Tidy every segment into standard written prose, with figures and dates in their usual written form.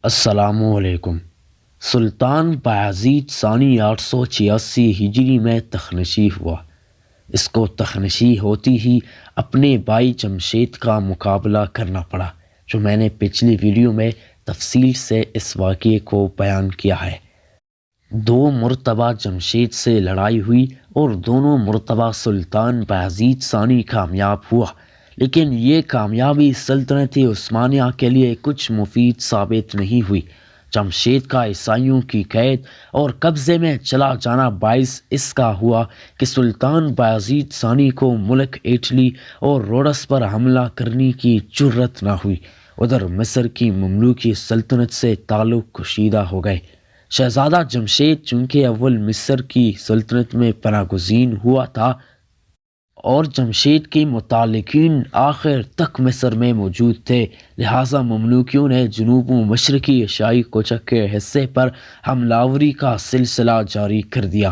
السلام علیکم۔ سلطان بایزید ثانی 886 ہجری میں تخنشی ہوا۔ اس کو تخنشی ہوتی ہی اپنے بھائی جمشید کا مقابلہ کرنا پڑا، جو میں نے پچھلی ویڈیو میں تفصیل سے اس واقعے کو بیان کیا ہے۔ 2 مرتبہ جمشید سے لڑائی ہوئی اور دونوں مرتبہ سلطان بایزید ثانی کامیاب ہوا، لیکن یہ کامیابی سلطنت عثمانیہ کے لیے کچھ مفید ثابت نہیں ہوئی۔ جمشید کا عیسائیوں کی قید اور قبضے میں چلا جانا باعث اس کا ہوا کہ سلطان بایزید ثانی کو ملک اٹلی اور روڈس پر حملہ کرنے کی جرأت نہ ہوئی۔ ادھر مصر کی مملوکی سلطنت سے تعلق کشیدہ ہو گئے۔ شہزادہ جمشید چونکہ اول مصر کی سلطنت میں پناہ گزین ہوا تھا اور جمشید کے متعلقین آخر تک مصر میں موجود تھے، لہٰذا مملوکیوں نے جنوب و مشرقی ایشیائی کوچک کے حصے پر حملہ آوری کا سلسلہ جاری کر دیا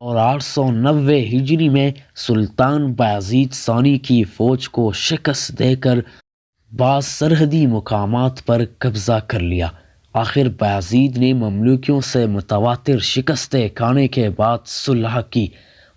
اور 890 ہجری میں سلطان بایزید ثانی کی فوج کو شکست دے کر بعض سرحدی مقامات پر قبضہ کر لیا۔ آخر بایزید نے مملوکیوں سے متواتر شکستیں کھانے کے بعد صلح کی،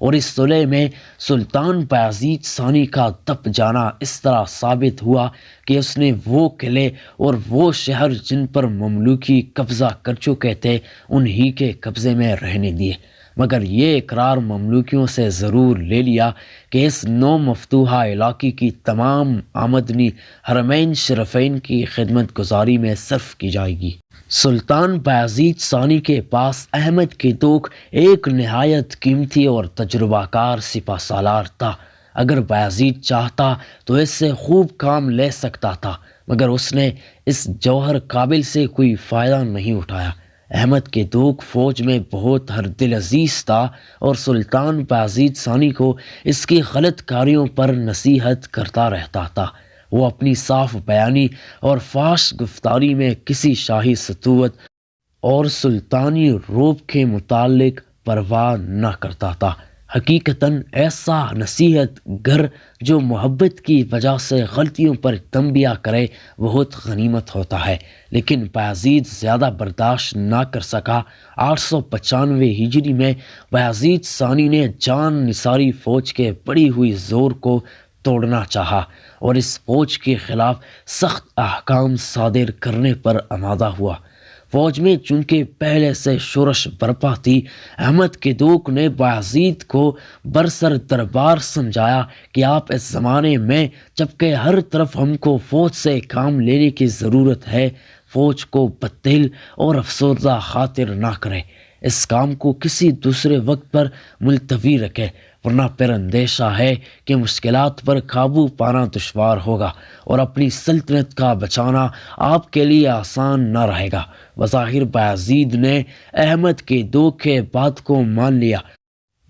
اور اس صلح میں سلطان بایزید ثانی کا دب جانا اس طرح ثابت ہوا کہ اس نے وہ قلعے اور وہ شہر جن پر مملوکی قبضہ کر چکے تھے انہی کے قبضے میں رہنے دیے، مگر یہ اقرار مملوکیوں سے ضرور لے لیا کہ اس نو مفتوحہ علاقے کی تمام آمدنی حرمین شریفین کی خدمت گزاری میں صرف کی جائے گی۔ سلطان بایزید ثانی کے پاس احمد کی دوک ایک نہایت قیمتی اور تجربہ کار سپہ سالار تھا۔ اگر بایزید چاہتا تو اس سے خوب کام لے سکتا تھا، مگر اس نے اس جوہر قابل سے کوئی فائدہ نہیں اٹھایا۔ احمد کے دوک فوج میں بہت ہر دل عزیز تھا اور سلطان بایزید ثانی کو اس کی غلط کاریوں پر نصیحت کرتا رہتا تھا۔ وہ اپنی صاف بیانی اور فاش گفتاری میں کسی شاہی سطوت اور سلطانی روب کے متعلق پرواہ نہ کرتا تھا۔ حقیقتاً ایسا نصیحت گر جو محبت کی وجہ سے غلطیوں پر تنبیہ کرے بہت غنیمت ہوتا ہے، لیکن بایزید زیادہ برداشت نہ کر سکا۔ 895 ہجری میں بایزید ثانی نے جان نثاری فوج کے بڑھی ہوئی زور کو توڑنا چاہا اور اس فوج کے خلاف سخت احکام صادر کرنے پر آمادہ ہوا۔ فوج میں چونکہ پہلے سے شورش برپا تھی، احمد کے دوک نے بایزید کو برسر دربار سمجھایا کہ آپ اس زمانے میں جبکہ ہر طرف ہم کو فوج سے کام لینے کی ضرورت ہے، فوج کو بددل اور افسردہ خاطر نہ کرے، اس کام کو کسی دوسرے وقت پر ملتوی رکھے، ورنہ پھر اندیشہ ہے کہ مشکلات پر قابو پانا دشوار ہوگا اور اپنی سلطنت کا بچانا آپ کے لیے آسان نہ رہے گا۔ بظاہر بایزید نے احمد کے دوک کے بات کو مان لیا،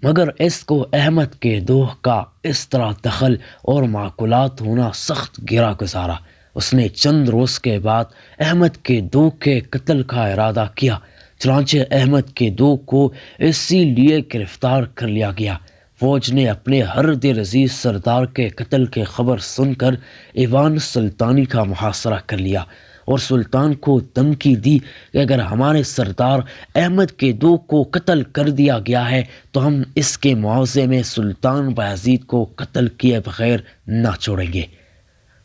مگر اس کو احمد کے دوک کا اس طرح دخل اور معقولات ہونا سخت گرا گزارا۔ اس نے چند روز کے بعد احمد کے دوک کے قتل کا ارادہ کیا، چنانچہ احمد کے دوک کو اسی لیے گرفتار کر لیا گیا۔ فوج نے اپنے ہر دل عزیز سردار کے قتل کی خبر سن کر ایوان سلطانی کا محاصرہ کر لیا اور سلطان کو دھمکی دی کہ اگر ہمارے سردار احمد کے دوک کو قتل کر دیا گیا ہے تو ہم اس کے معاوضے میں سلطان بایزید کو قتل کیے بغیر نہ چھوڑیں گے۔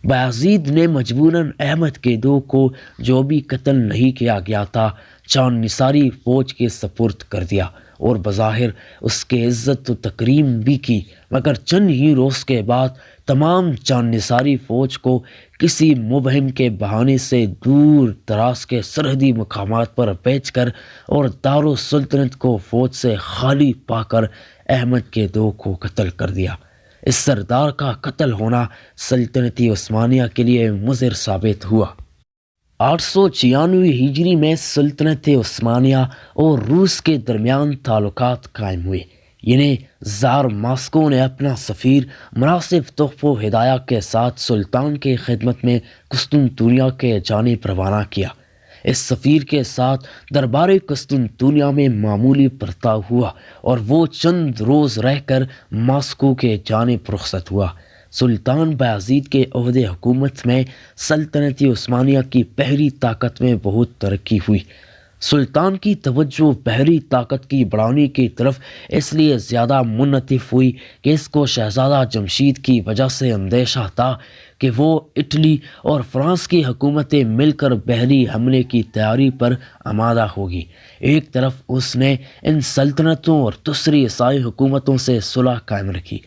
بایزید نے مجبوراً احمد کے دوک کو جو بھی قتل نہیں کیا گیا تھا جان نثاری فوج کے سپرد کر دیا اور بظاہر اس کے عزت و تکریم بھی کی، مگر چند ہی روز کے بعد تمام جان نثاری فوج کو کسی مبہم کے بہانے سے دور دراز کے سرحدی مقامات پر بیچ کر اور دارالسلطنت کو فوج سے خالی پا کر احمد کے دوک کو قتل کر دیا۔ اس سردار کا قتل ہونا سلطنت عثمانیہ کے لیے مضر ثابت ہوا۔ 896 ہجری میں سلطنت عثمانیہ اور روس کے درمیان تعلقات قائم ہوئے، یعنی زار ماسکو نے اپنا سفیر مناسب تحف و ہدایہ کے ساتھ سلطان کی خدمت میں قسطنطنیہ کے جانب روانہ کیا۔ اس سفیر کے ساتھ دربار قسطنطنیہ میں معمولی برتاؤ ہوا اور وہ چند روز رہ کر ماسکو کے جانب رخصت ہوا۔ سلطان بایزید کے عہد حکومت میں سلطنت عثمانیہ کی بحری طاقت میں بہت ترقی ہوئی۔ سلطان کی توجہ بحری طاقت کی بڑھانے کی طرف اس لیے زیادہ منعطف ہوئی کہ اس کو شہزادہ جمشید کی وجہ سے اندیشہ تھا کہ وہ اٹلی اور فرانس کی حکومتیں مل کر بحری حملے کی تیاری پر آمادہ ہوگی۔ ایک طرف اس نے ان سلطنتوں اور دوسری عیسائی حکومتوں سے صلح قائم رکھی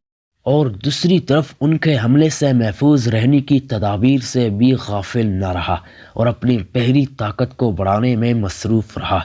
اور دوسری طرف ان کے حملے سے محفوظ رہنے کی تدابیر سے بھی غافل نہ رہا اور اپنی بحری طاقت کو بڑھانے میں مصروف رہا۔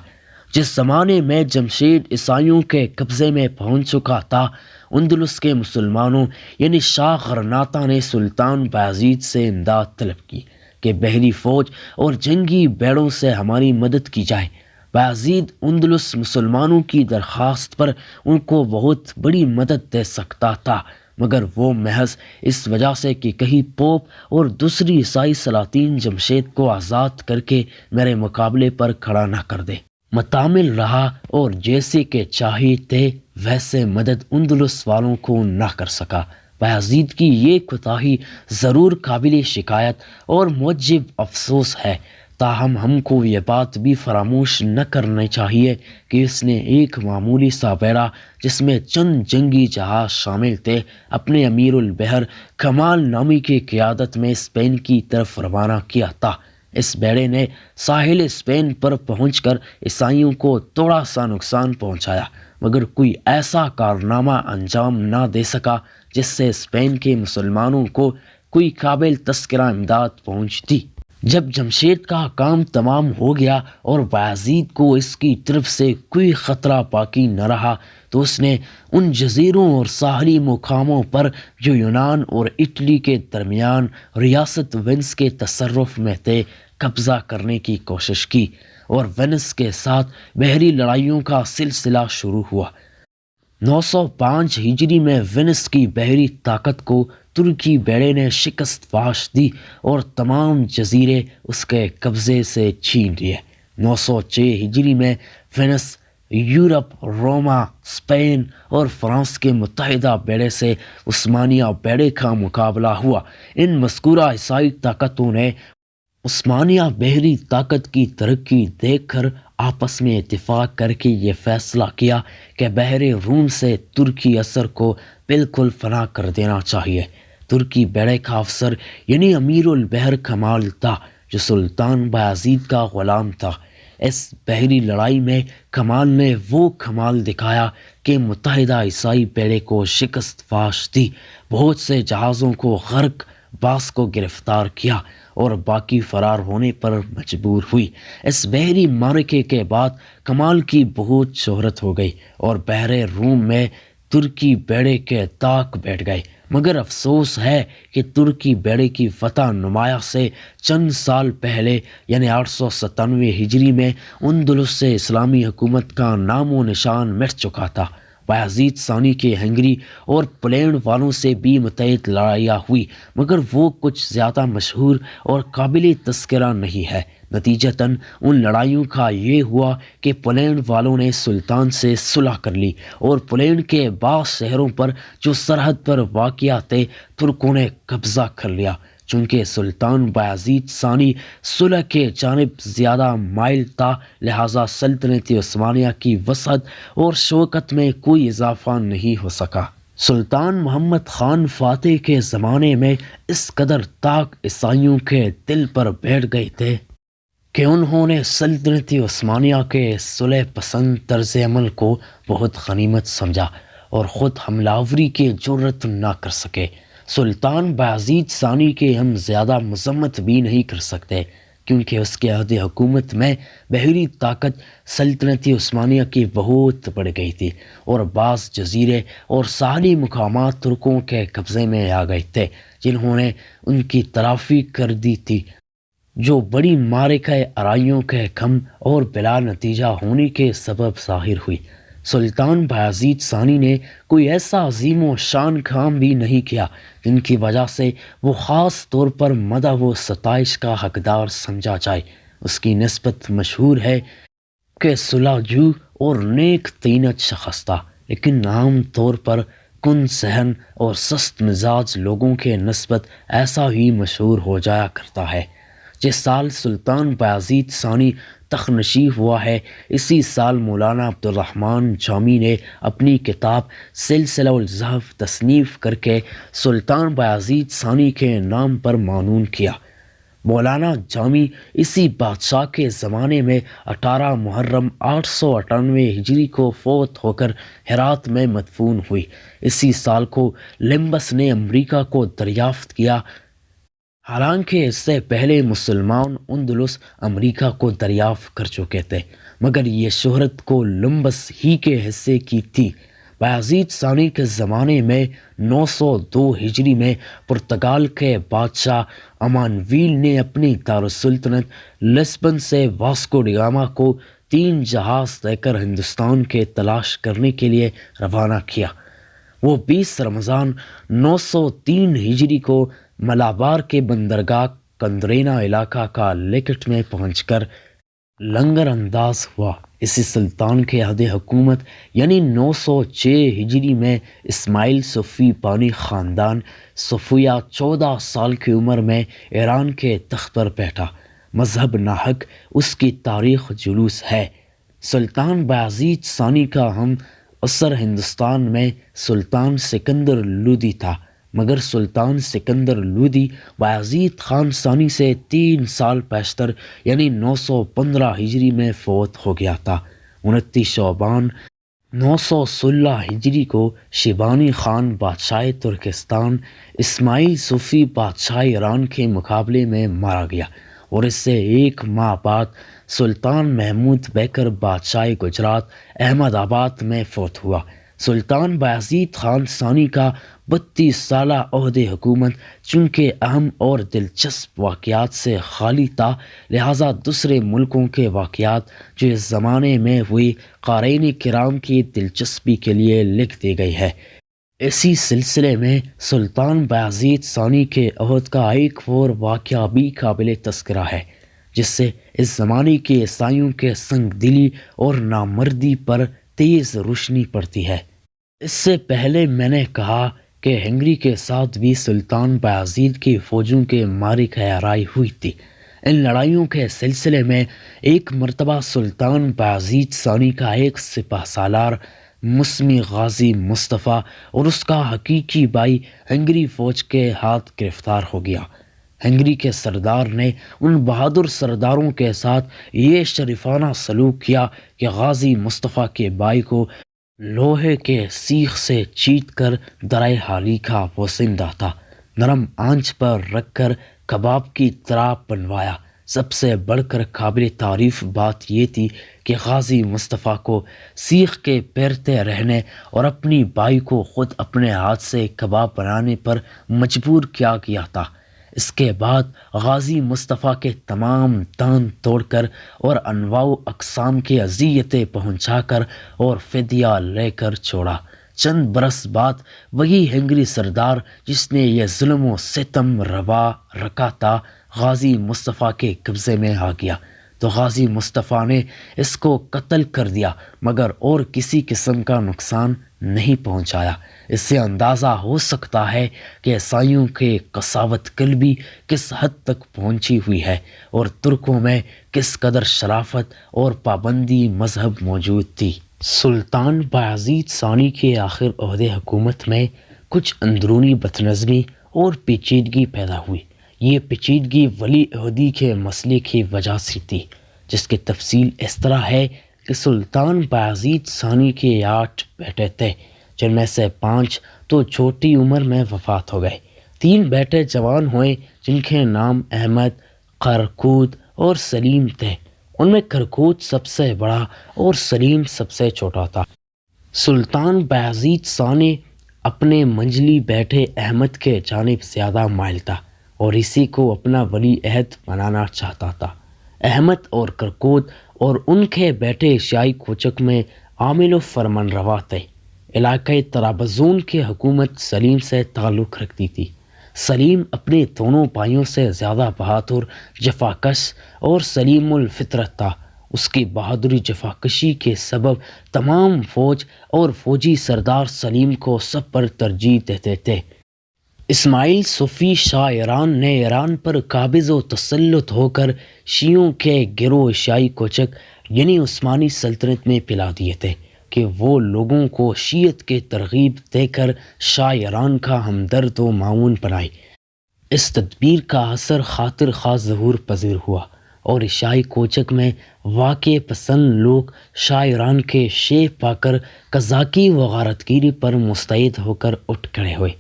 جس زمانے میں جمشید عیسائیوں کے قبضے میں پہنچ چکا تھا، اندلس کے مسلمانوں یعنی شاہ غرناطہ نے سلطان بایزید سے امداد طلب کی کہ بحری فوج اور جنگی بیڑوں سے ہماری مدد کی جائے۔ بایزید اندلس مسلمانوں کی درخواست پر ان کو بہت بڑی مدد دے سکتا تھا، مگر وہ محض اس وجہ سے کہ کہیں پوپ اور دوسری عیسائی سلاطین جمشید کو آزاد کر کے میرے مقابلے پر کھڑا نہ کر دے متعامل رہا، اور جیسے کہ چاہتے ویسے مدد اندلس والوں کو نہ کر سکا۔ بایزید کی یہ کوتاہی ضرور قابل شکایت اور موجب افسوس ہے، تاہم ہم کو یہ بات بھی فراموش نہ کرنی چاہیے کہ اس نے ایک معمولی سا بیڑا جس میں چند جنگی جہاز شامل تھے اپنے امیر البحر کمال نامی کی قیادت میں اسپین کی طرف روانہ کیا تھا۔ اس بیڑے نے ساحل اسپین پر پہنچ کر عیسائیوں کو تھوڑا سا نقصان پہنچایا، مگر کوئی ایسا کارنامہ انجام نہ دے سکا جس سے اسپین کے مسلمانوں کو کوئی قابل تذکرہ امداد پہنچتی۔ جب جمشید کا کام تمام ہو گیا اور بایزید کو اس کی طرف سے کوئی خطرہ باقی نہ رہا، تو اس نے ان جزیروں اور ساحلی مقاموں پر جو یونان اور اٹلی کے درمیان ریاست وینس کے تصرف میں تھے قبضہ کرنے کی کوشش کی، اور وینس کے ساتھ بحری لڑائیوں کا سلسلہ شروع ہوا۔ 905 ہجری میں وینس کی بحری طاقت کو ترکی بیڑے نے شکست فاش دی اور تمام جزیرے اس کے قبضے سے چھین لیے۔ 906 ہجری میں وینس یورپ، روما، اسپین اور فرانس کے متحدہ بیڑے سے عثمانیہ بیڑے کا مقابلہ ہوا۔ ان مذکورہ عیسائی طاقتوں نے عثمانیہ بحری طاقت کی ترقی دیکھ کر آپس میں اتفاق کر کے یہ فیصلہ کیا کہ بحر روم سے ترکی اثر کو بالکل فنا کر دینا چاہیے۔ ترکی بیڑے کا افسر یعنی امیر البحر کمال تھا، جو سلطان بایزید کا غلام تھا۔ اس بحری لڑائی میں کمال نے وہ کمال دکھایا کہ متحدہ عیسائی بیڑے کو شکست فاش دی، بہت سے جہازوں کو غرق، بعض کو گرفتار کیا اور باقی فرار ہونے پر مجبور ہوئی۔ اس بحری معرکے کے بعد کمال کی بہت شہرت ہو گئی اور بحر روم میں ترکی بیڑے کے طاق بیٹھ گئے، مگر افسوس ہے کہ ترکی بیڑے کی فتح نمایاں سے چند سال پہلے یعنی 897 ہجری میں اندلس سے اسلامی حکومت کا نام و نشان مٹ چکا تھا۔ بایزید ثانی کے ہنگری اور پولینڈ والوں سے بھی متعدد لڑائیاں ہوئی، مگر وہ کچھ زیادہ مشہور اور قابل تذکرہ نہیں ہے۔ نتیجتاً ان لڑائیوں کا یہ ہوا کہ پولینڈ والوں نے سلطان سے صلح کر لی اور پولینڈ کے بعض شہروں پر جو سرحد پر واقع تھے ترکوں نے قبضہ کر لیا۔ چونکہ سلطان بایزید ثانی صلح کے جانب زیادہ مائل تھا، لہٰذا سلطنت عثمانیہ کی وسعت اور شوکت میں کوئی اضافہ نہیں ہو سکا۔ سلطان محمد خان فاتح کے زمانے میں اس قدر طاق عیسائیوں کے دل پر بیٹھ گئے تھے کہ انہوں نے سلطنت عثمانیہ کے صلح پسند طرز عمل کو بہت غنیمت سمجھا اور خود حملہ آوری کی جرأت نہ کر سکے۔ سلطان بایزید ثانی کی ہم زیادہ مذمت بھی نہیں کر سکتے، کیونکہ اس کے عہد حکومت میں بحری طاقت سلطنت عثمانیہ کی بہت بڑھ گئی تھی اور بعض جزیرے اور ساحلی مقامات ترکوں کے قبضے میں آ گئے تھے، جنہوں نے ان کی تلافی کر دی تھی، جو بڑی معرکہ آرائیوں کے کم اور بلا نتیجہ ہونے کے سبب ظاہر ہوئی۔ سلطان بایزید ثانی نے کوئی ایسا عظیم و شان کام بھی نہیں کیا جن کی وجہ سے وہ خاص طور پر مدح و ستائش کا حقدار سمجھا جائے۔ اس کی نسبت مشہور ہے کہ صلح جو اور نیک طینت شخص تھا، لیکن عام طور پر کن صحن اور سست مزاج لوگوں کے نسبت ایسا ہی مشہور ہو جایا کرتا ہے۔ جس سال سلطان بایزید ثانی تخت نشین ہوا ہے، اسی سال مولانا عبدالرحمن جامی نے اپنی کتاب سلسلہ الذهب تصنیف کر کے سلطان بایزید ثانی کے نام پر معنون کیا۔ مولانا جامی اسی بادشاہ کے زمانے میں 18 محرم 898 ہجری کو فوت ہو کر ہرات میں مدفون ہوئی۔ اسی سال کو کولمبس نے امریکہ کو دریافت کیا، حالانکہ اس سے پہلے مسلمان اندلس امریکہ کو دریافت کر چکے تھے، مگر یہ شہرت کولمبس ہی کے حصے کی تھی۔ بایزید ثانی کے زمانے میں 902 ہجری میں پرتگال کے بادشاہ امانویل نے اپنی دارالسلطنت لسبن سے واسکو ڈی گاما کو 3 جہاز دے کر ہندوستان کے تلاش کرنے کے لیے روانہ کیا۔ وہ 20 رمضان 903 ہجری کو ملابار کے بندرگاہ کندرینا علاقہ کا لیکٹ میں پہنچ کر لنگر انداز ہوا۔ اسی سلطان کے عہد حکومت یعنی 906 ہجری میں اسماعیل صفوی بانی خاندان صفویہ 14 سال کی عمر میں ایران کے تخت پر بیٹھا۔ مذہب ناحق اس کی تاریخ جلوس ہے۔ سلطان بایزید ثانی کا ہم عصر ہندوستان میں سلطان سکندر لودھی تھا، مگر سلطان سکندر لودھی بایزید خان ثانی سے 3 سال پیشتر یعنی 915 ہجری میں فوت ہو گیا تھا۔ 29 شعبان 916 ہجری کو شیبانی خان بادشاہ ترکستان اسماعیل صفوی بادشاہ ایران کے مقابلے میں مارا گیا، اور اس سے 1 ماہ بعد سلطان محمود بیکر بادشاہ گجرات احمد آباد میں فوت ہوا۔ سلطان بایزید خان ثانی کا 32 سالہ عہد حکومت چونکہ اہم اور دلچسپ واقعات سے خالی تھا، لہٰذا دوسرے ملکوں کے واقعات جو اس زمانے میں ہوئی قارئین کرام کی دلچسپی کے لیے لکھ دی گئی ہے۔ اسی سلسلے میں سلطان بایزید ثانی کے عہد کا ایک اور واقعہ بھی قابل تذکرہ ہے، جس سے اس زمانے کے عیسائیوں کے سنگ دلی اور نامردی پر تیز روشنی پڑتی ہے۔ اس سے پہلے میں نے کہا کہ ہنگری کے ساتھ بھی سلطان بایزید کی فوجوں کے معرکہ آرائی ہوئی تھی۔ ان لڑائیوں کے سلسلے میں ایک مرتبہ سلطان بایزید ثانی کا ایک سپہ سالار مسمی غازی مصطفیٰ اور اس کا حقیقی بھائی ہنگری فوج کے ہاتھ گرفتار ہو گیا۔ ہنگری کے سردار نے ان بہادر سرداروں کے ساتھ یہ شریفانہ سلوک کیا کہ غازی مصطفیٰ کے بھائی کو لوہے کے سیخ سے چیت کر درائے حالی کا وہ زندہ تھا، نرم آنچ پر رکھ کر کباب کی طرح بنوایا۔ سب سے بڑھ کر قابل تعریف بات یہ تھی کہ غازی مصطفیٰ کو سیخ کے پیرتے رہنے اور اپنی بھائی کو خود اپنے ہاتھ سے کباب بنانے پر مجبور کیا گیا تھا۔ اس کے بعد غازی مصطفیٰ کے تمام دان توڑ کر اور انواع و اقسام کی اذیتیں پہنچا کر اور فدیہ لے کر چھوڑا۔ چند برس بعد وہی ہنگری سردار جس نے یہ ظلم و ستم روا رکھا تھا، غازی مصطفیٰ کے قبضے میں آ گیا، تو غازی مصطفیٰ نے اس کو قتل کر دیا، مگر اور کسی قسم کا نقصان نہیں پہنچایا۔ اس سے اندازہ ہو سکتا ہے کہ عیسائیوں کے قساوت قلبی کس حد تک پہنچی ہوئی ہے اور ترکوں میں کس قدر شرافت اور پابندی مذہب موجود تھی۔ سلطان بایزید ثانی کے آخر عہد حکومت میں کچھ اندرونی بدنظمی اور پیچیدگی پیدا ہوئی۔ یہ پیچیدگی ولی عہدی کے مسئلے کی وجہ سے تھی، جس کی تفصیل اس طرح ہے کہ سلطان بایزید ثانی کے 8 بیٹے تھے، جن میں سے 5 تو چھوٹی عمر میں وفات ہو گئے۔ 3 بیٹے جوان ہوئے جن کے نام احمد، کرکوت اور سلیم تھے۔ ان میں کرکوت سب سے بڑا اور سلیم سب سے چھوٹا تھا۔ سلطان بایزید ثانی اپنے منجلی بیٹے احمد کے جانب زیادہ مائل تھا اور اسی کو اپنا ولی عہد بنانا چاہتا تھا۔ احمد اور کرکوت اور ان کے بیٹے ایشیائی کوچک میں عامل و فرمان روا تھے۔ علاقۂ طرابزون کی حکومت سلیم سے تعلق رکھتی تھی۔ سلیم اپنے دونوں بھائیوں سے زیادہ بہادر، جفاکش اور سلیم الفطرت تھا اس کی بہادری جفاکشی کے سبب تمام فوج اور فوجی سردار سلیم کو سب پر ترجیح دیتے تھے۔ اسماعیل صفی شاہ ایران نے ایران پر قابض و تسلط ہو کر شیعوں کے گروہ شاہی کوچک یعنی عثمانی سلطنت میں پلا دیے تھے کہ وہ لوگوں کو شیعت کے ترغیب دے کر شاہ ایران کا ہمدرد و معاون بنائے۔ اس تدبیر کا اثر خاطر خواہ ظہور پذیر ہوا اور شاہی کوچک میں واقع پسند لوگ شاہ ایران کے شیف پا کر قزاقی و غارتگیری پر مستعد ہو کر اٹھ کھڑے ہوئے۔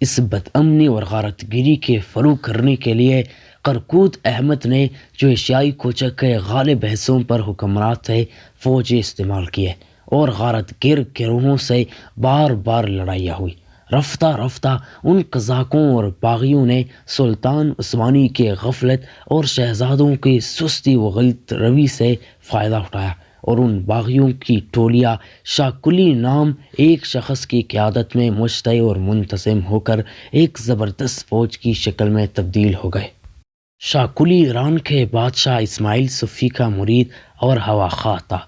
اس بدامنی اور غارتگیری کے فروغ کرنے کے لیے کرکوت احمد نے جو ایشیائی کوچک کے غالب حصوں پر حکمران تھے فوجیں استعمال کیے اور غارت گر گروہوں سے بار بار لڑائیاں ہوئی۔ رفتہ رفتہ ان قزاقوں اور باغیوں نے سلطان عثمانی کے غفلت اور شہزادوں کی سستی و غلط روی سے فائدہ اٹھایا اور ان باغیوں کی ٹولیاں شاہ کلی نام ایک شخص کی قیادت میں مجتمع اور منتظم ہو کر ایک زبردست فوج کی شکل میں تبدیل ہو گئے۔ شاہ کلی ایران کے بادشاہ اسماعیل صفی کا مرید اور ہواخواہ تھا۔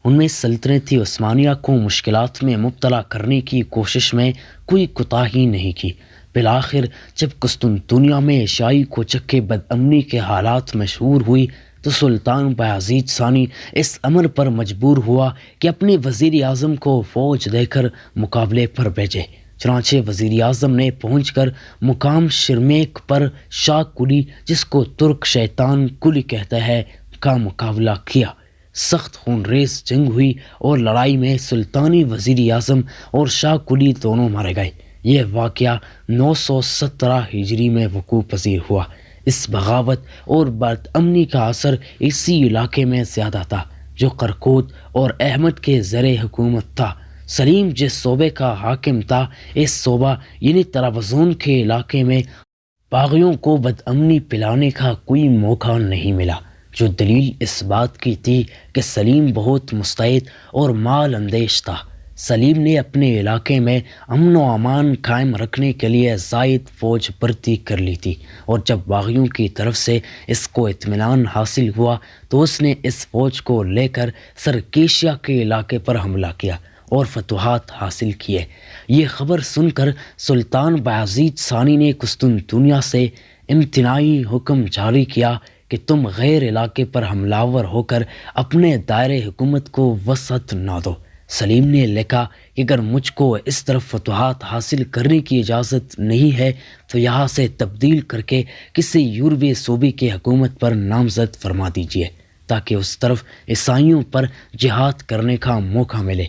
ان میں سلطنتی عثمانیہ کو مشکلات میں مبتلا کرنے کی کوشش میں کوئی کوتاہی نہیں کی۔ بالآخر جب قسطنطنیہ میں ایشیائی کوچک کے بدامنی کے حالات مشہور ہوئی تو سلطان بایزید ثانی اس امر پر مجبور ہوا کہ اپنے وزیر اعظم کو فوج دے کر مقابلے پر بھیجے۔ چنانچہ وزیر اعظم نے پہنچ کر مقام شرمیک پر شاہ کلی، جس کو ترک شیطان کلی کہتا ہے، کا مقابلہ کیا۔ سخت خون ریز جنگ ہوئی اور لڑائی میں سلطانی وزیر اعظم اور شاہ کلی دونوں مارے گئے۔ یہ واقعہ 917 ہجری میں وقوع پذیر ہوا۔ اس بغاوت اور بدامنی کا اثر اسی علاقے میں زیادہ تھا جو کرکوت اور احمد کے زیر حکومت تھا۔ سلیم جس صوبے کا حاکم تھا، اس صوبہ یعنی طرابزون کے علاقے میں باغیوں کو بدامنی پلانے کا کوئی موقع نہیں ملا، جو دلیل اس بات کی تھی کہ سلیم بہت مستعد اور مال اندیش تھا۔ سلیم نے اپنے علاقے میں امن و امان قائم رکھنے کے لیے زائد فوج بھرتی کر لی تھی، اور جب باغیوں کی طرف سے اس کو اطمینان حاصل ہوا تو اس نے اس فوج کو لے کر سرکیشیا کے علاقے پر حملہ کیا اور فتوحات حاصل کیے۔ یہ خبر سن کر سلطان بایزید ثانی نے قسطنطنیہ سے امتناعی حکم جاری کیا کہ تم غیر علاقے پر حملہ آور ہو کر اپنے دائرۂ حکومت کو وسعت نہ دو۔ سلیم نے لکھا کہ اگر مجھ کو اس طرف فتوحات حاصل کرنے کی اجازت نہیں ہے تو یہاں سے تبدیل کر کے کسی یورپی صوبے کی حکومت پر نامزد فرما دیجیے تاکہ اس طرف عیسائیوں پر جہاد کرنے کا موقع ملے۔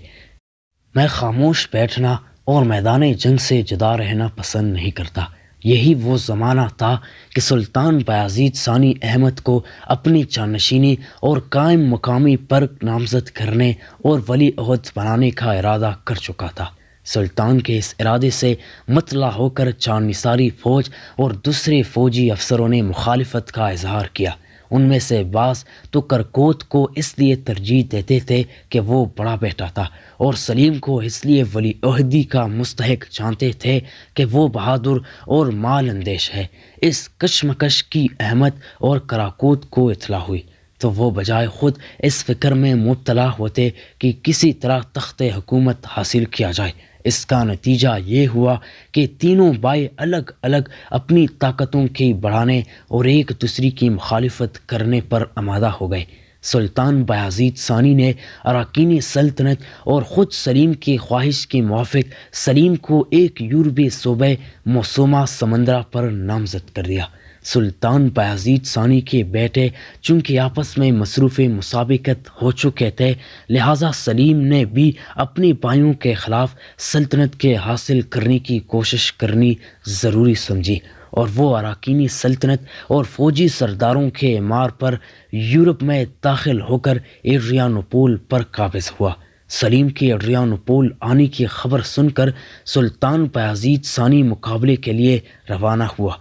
میں خاموش بیٹھنا اور میدان جنگ سے جدا رہنا پسند نہیں کرتا۔ یہی وہ زمانہ تھا کہ سلطان بایزید ثانی احمد کو اپنی جانشینی اور قائم مقامی پر نامزد کرنے اور ولی عہد بنانے کا ارادہ کر چکا تھا۔ سلطان کے اس ارادے سے مطلع ہو کر جانثاری فوج اور دوسرے فوجی افسروں نے مخالفت کا اظہار کیا۔ ان میں سے بعض تو کرکوت کو اس لیے ترجیح دیتے تھے کہ وہ بڑا بیٹا تھا، اور سلیم کو اس لیے ولی عہدی کا مستحق جانتے تھے کہ وہ بہادر اور مال اندیش ہے۔ اس کشمکش کی احمد اور کراکوت کو اطلاع ہوئی تو وہ بجائے خود اس فکر میں مبتلا ہوتے کہ کسی طرح تخت حکومت حاصل کیا جائے۔ اس کا نتیجہ یہ ہوا کہ تینوں بھائی الگ الگ اپنی طاقتوں کی بڑھانے اور ایک دوسرے کی مخالفت کرنے پر آمادہ ہو گئے۔ سلطان بایزید ثانی نے اراکینی سلطنت اور خود سلیم کی خواہش کے موافق سلیم کو ایک یورپی صوبہ موسومہ سمندرہ پر نامزد کر دیا۔ سلطان بایزید ثانی کے بیٹے چونکہ آپس میں مصروف مسابقت ہو چکے تھے، لہٰذا سلیم نے بھی اپنے بھائیوں کے خلاف سلطنت کے حاصل کرنے کی کوشش کرنی ضروری سمجھی، اور وہ اراکینی سلطنت اور فوجی سرداروں کے اعمار پر یورپ میں داخل ہو کر ایڈریانوپول پر قابض ہوا۔ سلیم کے ایڈریانوپول آنے کی خبر سن کر سلطان بایزید ثانی مقابلے کے لیے روانہ ہوا۔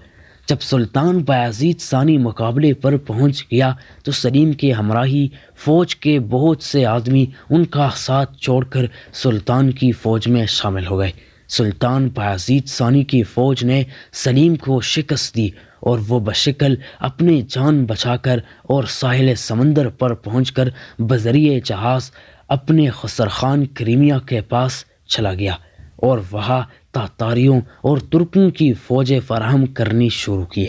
جب سلطان بایزید ثانی مقابلے پر پہنچ گیا تو سلیم کے ہمراہی فوج کے بہت سے آدمی ان کا ساتھ چھوڑ کر سلطان کی فوج میں شامل ہو گئے۔ سلطان بایزید ثانی کی فوج نے سلیم کو شکست دی اور وہ بشکل اپنی جان بچا کر اور ساحل سمندر پر پہنچ کر بذریعہ جہاز اپنے خسرخان کریمیا کے پاس چلا گیا اور وہاں تاتاریوں اور ترکوں کی فوجیں فراہم کرنی شروع کی۔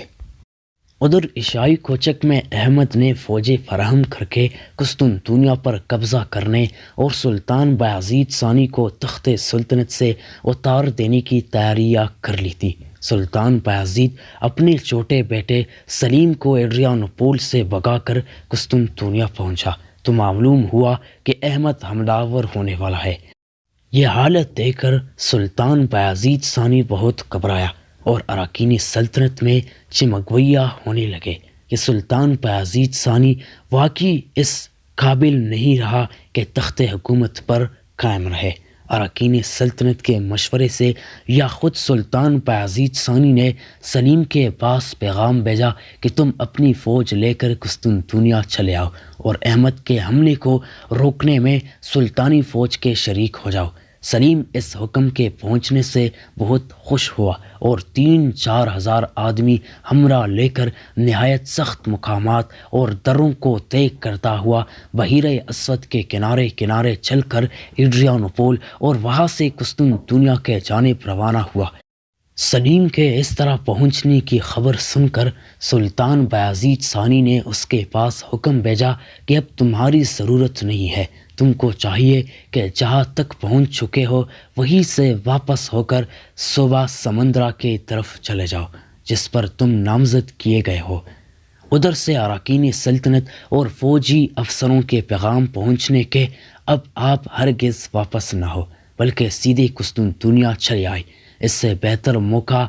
ادھر عیسائی کوچک میں احمد نے فوجیں فراہم کر کے قسطنطنیہ پر قبضہ کرنے اور سلطان بایزید ثانی کو تخت سلطنت سے اتار دینے کی تیاریاں کر لی تھی۔ سلطان بایزید اپنے چھوٹے بیٹے سلیم کو ایڈریانوپول سے بھگا کر قسطنطنیہ پہنچا تو معلوم ہوا کہ احمد حملہ آور ہونے والا ہے۔ یہ حالت دیکھ کر سلطان بایزید ثانی بہت گھبرایا اور اراکین سلطنت میں چمگویا ہونے لگے کہ سلطان بایزید ثانی واقعی اس قابل نہیں رہا کہ تخت حکومت پر قائم رہے۔ اراکین سلطنت کے مشورے سے یا خود سلطان بایزید ثانی نے سلیم کے پاس پیغام بھیجا کہ تم اپنی فوج لے کر قسطنطنیہ چلے آؤ اور احمد کے حملے کو روکنے میں سلطانی فوج کے شریک ہو جاؤ۔ سلیم اس حکم کے پہنچنے سے بہت خوش ہوا اور 3-4 ہزار آدمی ہمراہ لے کر نہایت سخت مقامات اور دروں کو طے کرتا ہوا بحیرہ اسود کے کنارے کنارے چل کر ایڈریانوپول اور وہاں سے قسطنطنیہ کے جانب روانہ ہوا۔ سلیم کے اس طرح پہنچنے کی خبر سن کر سلطان بایزید ثانی نے اس کے پاس حکم بھیجا کہ اب تمہاری ضرورت نہیں ہے، تم کو چاہیے کہ جہاں تک پہنچ چکے ہو وہیں سے واپس ہو کر صوبہ سمندرا کی طرف چلے جاؤ جس پر تم نامزد کیے گئے ہو۔ ادھر سے اراکین سلطنت اور فوجی افسروں کے پیغام پہنچنے کے اب آپ ہرگز واپس نہ ہو بلکہ سیدھے قسطنطنیہ چلے آئے، اس سے بہتر موقع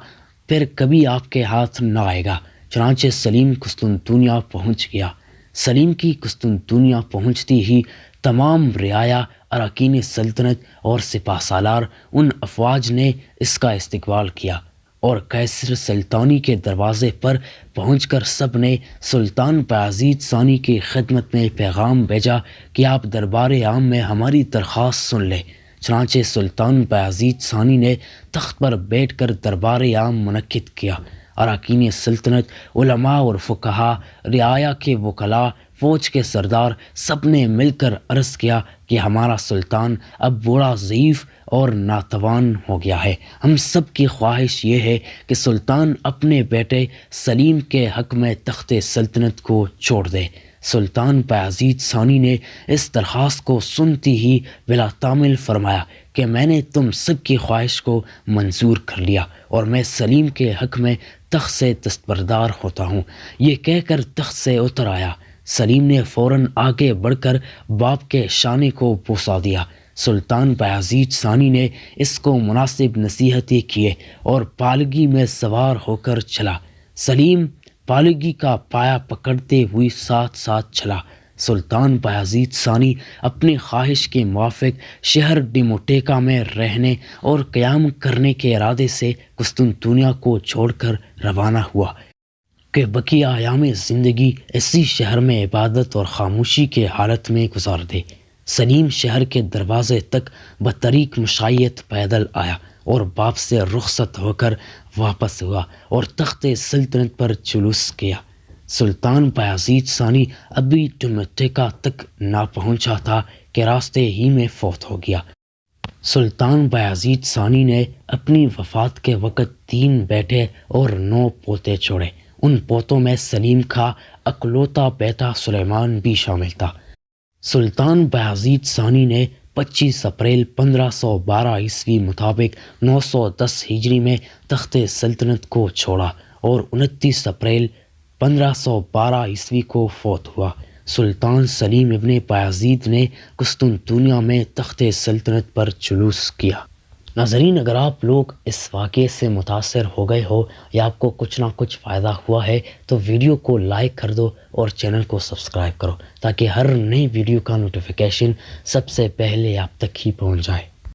پھر کبھی آپ کے ہاتھ نہ آئے گا۔ چنانچہ سلیم قسطنطنیہ پہنچ گیا۔ سلیم کی قسطنطنیہ پہنچتی ہی تمام رعایا، اراکین سلطنت اور سپہ سالار ان افواج نے اس کا استقبال کیا اور قیصر سلطانی کے دروازے پر پہنچ کر سب نے سلطان بایزید ثانی کی خدمت میں پیغام بھیجا کہ آپ دربار عام میں ہماری درخواست سن لیں۔ چنانچہ سلطان بایزید ثانی نے تخت پر بیٹھ کر دربار عام منعقد کیا۔ اراکین سلطنت، علماء اور فقہا، رعایا کے وکلاء، فوج کے سردار سب نے مل کر عرض کیا کہ ہمارا سلطان اب بوڑھا، ضعیف اور ناتوان ہو گیا ہے۔ ہم سب کی خواہش یہ ہے کہ سلطان اپنے بیٹے سلیم کے حق میں تخت سلطنت کو چھوڑ دے۔ سلطان بایزید ثانی نے اس درخواست کو سنتی ہی بلا تامل فرمایا کہ میں نے تم سب کی خواہش کو منظور کر لیا اور میں سلیم کے حق میں تخت سے دستبردار ہوتا ہوں۔ یہ کہہ کر تخت سے اتر آیا۔ سلیم نے فوراً آگے بڑھ کر باپ کے شانے کو بوسہ دیا۔ سلطان بایزید ثانی نے اس کو مناسب نصیحتیں کیے اور پالگی میں سوار ہو کر چلا۔ سلیم پالگی کا پایا پکڑتے ہوئے ساتھ ساتھ چلا۔ سلطان بایزید ثانی اپنی خواہش کے موافق شہر ڈیموٹیکا میں رہنے اور قیام کرنے کے ارادے سے قسطنطنیہ کو چھوڑ کر روانہ ہوا کہ بقیہ ایام زندگی اسی شہر میں عبادت اور خاموشی کے حالت میں گزار دے۔ سلیم شہر کے دروازے تک بطریق مشیت پیدل آیا اور باپ سے رخصت ہو کر واپس ہوا اور تخت سلطنت پر جلوس کیا۔ سلطان بایزید ثانی ابھی ڈیموٹیکا تک نہ پہنچا تھا کہ راستے ہی میں فوت ہو گیا۔ سلطان بایزید ثانی نے اپنی وفات کے وقت 3 بیٹے اور 9 پوتے چھوڑے۔ ان پوتوں میں سلیم کا اکلوتا بیٹا سلیمان بھی شامل تھا۔ سلطان بایزید ثانی نے 25 اپریل 1512 عیسوی مطابق 910 ہجری میں تخت سلطنت کو چھوڑا اور 29 اپریل 1512 عیسوی کو فوت ہوا۔ سلطان سلیم ابن بایزید نے قسطنطنیہ میں تخت سلطنت پر جلوس کیا۔ ناظرین، اگر آپ لوگ اس واقعے سے متاثر ہو گئے ہو یا آپ کو کچھ نہ کچھ فائدہ ہوا ہے تو ویڈیو کو لائک کر دو اور چینل کو سبسکرائب کرو تاکہ ہر نئی ویڈیو کا نوٹیفیکیشن سب سے پہلے آپ تک ہی پہنچ جائے۔